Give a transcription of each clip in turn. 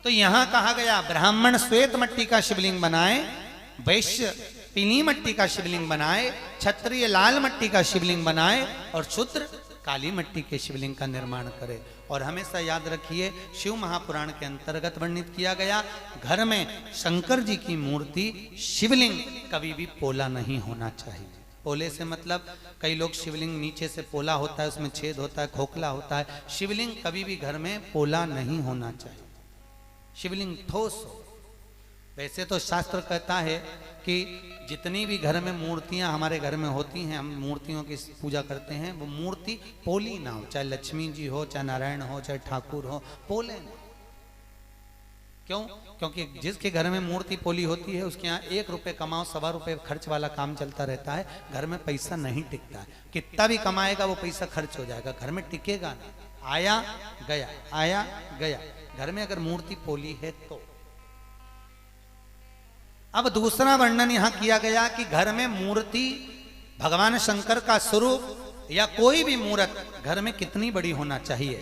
तो यहां कहा गया ब्राह्मण श्वेत मट्टी का शिवलिंग बनाए, वैश्य पीली मट्टी का शिवलिंग बनाए, क्षत्रिय लाल मट्टी का शिवलिंग बनाए और शूद्र काली मट्टी के शिवलिंग का निर्माण करे। और हमेशा याद रखिए, शिव महापुराण के अंतर्गत वर्णित किया गया, घर में शंकर जी की मूर्ति शिवलिंग कभी भी पोला नहीं होना चाहिए। पोले से मतलब कई लोग शिवलिंग नीचे से पोला होता है, उसमें छेद होता है, खोखला होता है। शिवलिंग कभी भी घर में पोला नहीं होना चाहिए, शिवलिंग ठोस हो। वैसे तो शास्त्र कहता है कि जितनी भी घर में मूर्तियां हमारे घर में होती हैं, हम मूर्तियों की पूजा करते हैं, वो मूर्ति पोली ना हो, चाहे लक्ष्मी जी हो, चाहे नारायण हो, चाहे ठाकुर हो, पोले ना। क्यों? क्योंकि जिसके घर में मूर्ति पोली होती है उसके यहाँ 1 रुपये कमाओ 1.25 रुपये खर्च वाला काम चलता रहता है। घर में पैसा नहीं टिकता है, कितना भी कमाएगा वो पैसा खर्च हो जाएगा, घर में टिकेगा नहीं, आया गया आया गया। घर में अगर मूर्ति पोली है तो। अब दूसरा वर्णन यहां किया गया कि घर में मूर्ति भगवान शंकर का स्वरूप या कोई भी मूर्त घर में कितनी बड़ी होना चाहिए।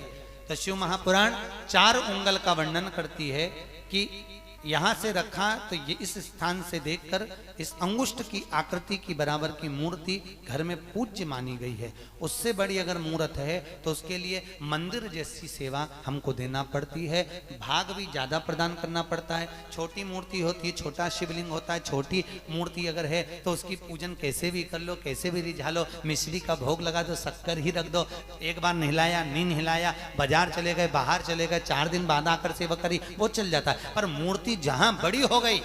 तो शिव महापुराण 4 उंगल का वर्णन करती है कि यहां से रखा तो ये इस स्थान से देखकर इस अंगुष्ठ की आकृति की बराबर की मूर्ति घर में पूज्य मानी गई है। उससे बड़ी अगर मूर्त है तो उसके लिए मंदिर जैसी सेवा हमको देना पड़ती है, भाग भी ज्यादा प्रदान करना पड़ता है। छोटी मूर्ति होती है, छोटा शिवलिंग होता है, छोटी मूर्ति अगर है तो उसकी पूजन कैसे भी कर लो, कैसे भी रिझा लो, मिश्री का भोग लगा दो, शक्कर ही रख दो, एक बार नहलाया नहीं नहलाया, बाजार चले गए, बाहर चले गए, 4 दिन बाद आकर सेवा करी, वो चल जाता है। पर मूर्ति जहां बड़ी हो गई,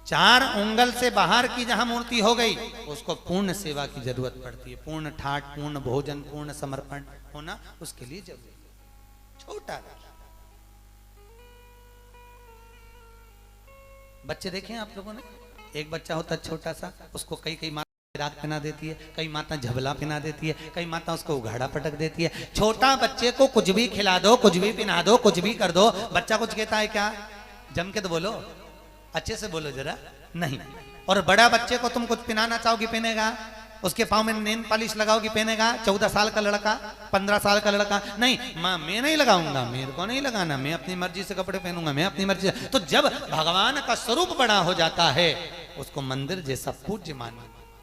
4 उंगल से बाहर की जहां मूर्ति हो गई, उसको पूर्ण सेवा की जरूरत पड़ती है। पूर्ण ठाट, पूर्ण भोजन, पूर्ण समर्पण होना उसके लिए जरूरी है। छोटा बच्चे देखे आप लोगों ने, एक बच्चा होता है छोटा सा, उसको कई माता रात पहना देती है, कई माता झबला पहना देती है, कई माता उसको उघाड़ा पटक देती है। छोटा बच्चे को कुछ भी खिला दो, कुछ भी पहना दो, कुछ भी कर दो, बच्चा कुछ कहता है क्या? जम के तो बोलो, अच्छे से बोलो जरा, नहीं। और बड़ा बच्चे को तुम कुछ पहनाना चाहोगी पहनेगा, उसके पाँव में नेल पॉलिश लगाओगी पहनेगा। 14 साल का लड़का, 15 साल का लड़का, नहीं माँ मैं नहीं लगाऊंगा, मेरे को नहीं लगाना, मैं अपनी मर्जी से कपड़े पहनूंगा, मैं अपनी मर्जी से। तो जब भगवान का स्वरूप बड़ा हो जाता है उसको मंदिर जैसा पूज्य मान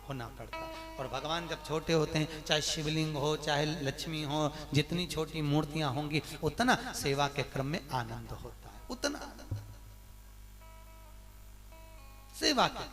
होना पड़ता है। और भगवान जब छोटे होते हैं, चाहे शिवलिंग हो चाहे लक्ष्मी हो, जितनी छोटी मूर्तियां होंगी उतना सेवा के क्रम में आनंद होता है, उतना आनंद सेवा के।